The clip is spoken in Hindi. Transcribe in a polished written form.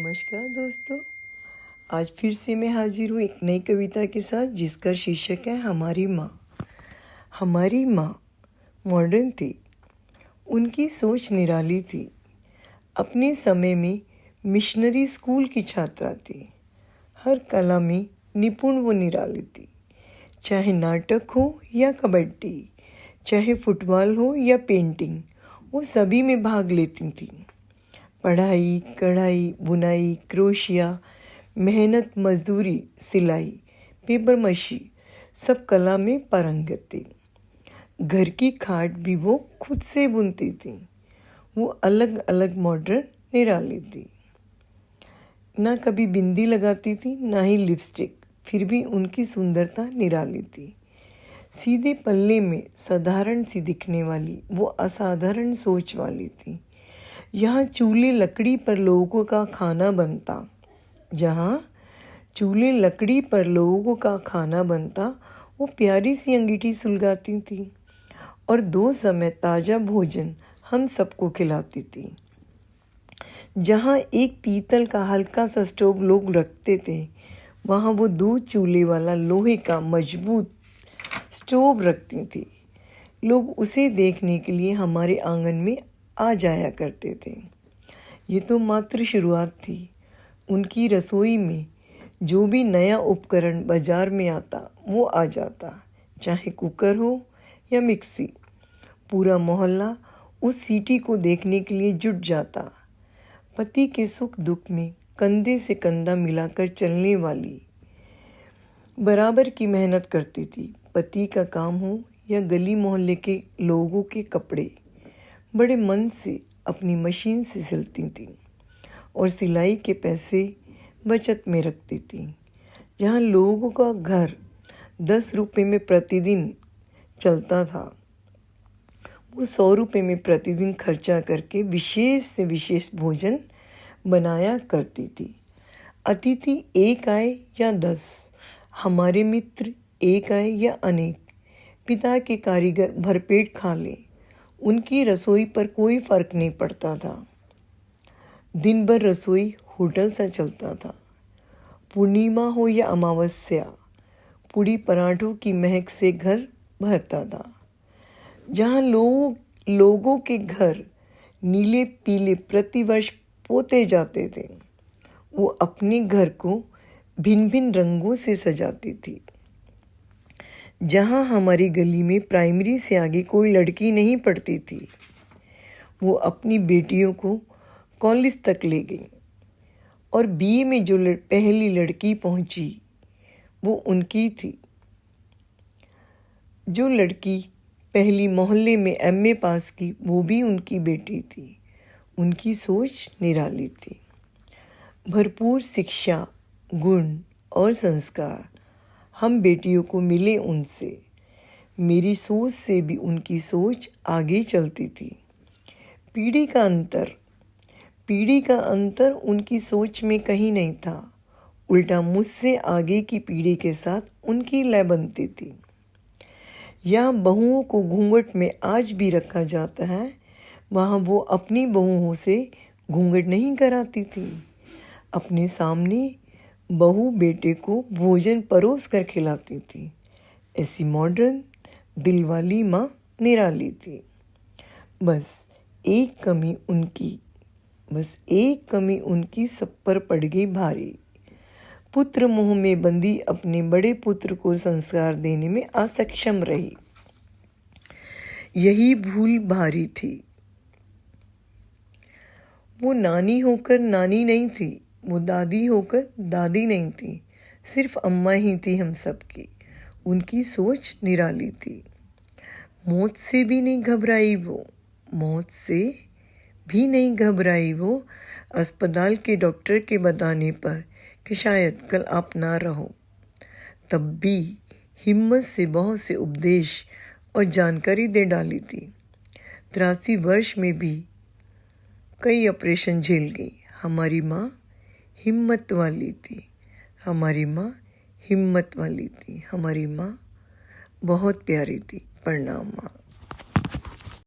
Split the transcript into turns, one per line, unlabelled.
नमस्कार दोस्तों, आज फिर से मैं हाजिर हूँ एक नई कविता के साथ जिसका शीर्षक है हमारी माँ। हमारी माँ मॉडर्न थी, उनकी सोच निराली थी। अपने समय में मिशनरी स्कूल की छात्रा थी। हर कला में निपुण वो निराली थी। चाहे नाटक हो या कबड्डी, चाहे फुटबॉल हो या पेंटिंग, वो सभी में भाग लेती थी। पढ़ाई, कढ़ाई, बुनाई, क्रोशिया, मेहनत, मजदूरी, सिलाई, पेपर मशी, सब कला में पारंगत थी। घर की खाट भी वो खुद से बुनती थी। वो अलग अलग मॉडर्न निराली थी। ना कभी बिंदी लगाती थी, ना ही लिपस्टिक, फिर भी उनकी सुंदरता निराली थी। सीधे पल्ले में साधारण सी दिखने वाली वो असाधारण सोच वाली थी। यहाँ चूल्हे लकड़ी पर लोगों का खाना बनता, जहाँ चूल्हे लकड़ी पर लोगों का खाना बनता, वो प्यारी सी अंगीठी सुलगाती थी और 2 समय ताज़ा भोजन हम सबको खिलाती थी। जहाँ एक पीतल का हल्का सा स्टोव लोग रखते थे, वहाँ वो 2 चूल्हे वाला लोहे का मजबूत स्टोव रखती थी। लोग उसे देखने के लिए हमारे आंगन में आ जाया करते थे। ये तो मात्र शुरुआत थी। उनकी रसोई में जो भी नया उपकरण बाजार में आता वो आ जाता, चाहे कुकर हो या मिक्सी। पूरा मोहल्ला उस सीटी को देखने के लिए जुट जाता। पति के सुख दुख में कंधे से कंधा मिलाकर चलने वाली बराबर की मेहनत करती थी। पति का काम हो या गली मोहल्ले के लोगों के कपड़े, बड़े मन से अपनी मशीन से सिलती थी और सिलाई के पैसे बचत में रखती थी। जहाँ लोगों का घर 10 रुपये में प्रतिदिन चलता था, वो 100 रुपये में प्रतिदिन खर्चा करके विशेष से विशेष भोजन बनाया करती थी। अतिथि 1 आए या 10, हमारे मित्र 1 आए या अनेक, पिता के कारीगर भरपेट खा ले, उनकी रसोई पर कोई फर्क नहीं पड़ता था। दिन भर रसोई होटल सा चलता था। पूर्णिमा हो या अमावस्या, पूड़ी पराठों की महक से घर भरता था। जहाँ लोगों के घर नीले पीले प्रतिवर्ष पोते जाते थे, वो अपने घर को भिन्न भिन्न रंगों से सजाती थी। जहाँ हमारी गली में प्राइमरी से आगे कोई लड़की नहीं पढ़ती थी, वो अपनी बेटियों को कॉलेज तक ले गई और बीए में जो पहली लड़की पहुंची वो उनकी थी। जो लड़की पहली मोहल्ले में एमए पास की, वो भी उनकी बेटी थी। उनकी सोच निराली थी। भरपूर शिक्षा, गुण और संस्कार हम बेटियों को मिले उनसे। मेरी सोच से भी उनकी सोच आगे चलती थी। पीढ़ी का अंतर उनकी सोच में कहीं नहीं था। उल्टा मुझसे आगे की पीढ़ी के साथ उनकी लय बनती थी। यहाँ बहुओं को घूंघट में आज भी रखा जाता है, वहाँ वो अपनी बहुओं से घूंघट नहीं कराती थी। अपने सामने बहू बेटे को भोजन परोस कर खिलाती थी। ऐसी मॉडर्न दिल वाली माँ निराली थी। बस एक कमी उनकी सब पर पड़ गई भारी। पुत्र मोह में बंदी अपने बड़े पुत्र को संस्कार देने में असक्षम रही। यही भूल भारी थी। वो नानी होकर नानी नहीं थी, वो दादी होकर दादी नहीं थी, सिर्फ अम्मा ही थी हम सब की। उनकी सोच निराली थी। मौत से भी नहीं घबराई वो, अस्पताल के डॉक्टर के बताने पर कि शायद कल आप ना रहो, तब भी हिम्मत से बहुत से उपदेश और जानकारी दे डाली थी। 83 वर्ष में भी कई ऑपरेशन झेल गई। हमारी माँ हिम्मत वाली थी। हमारी माँ बहुत प्यारी थी। प्रणाम माँ।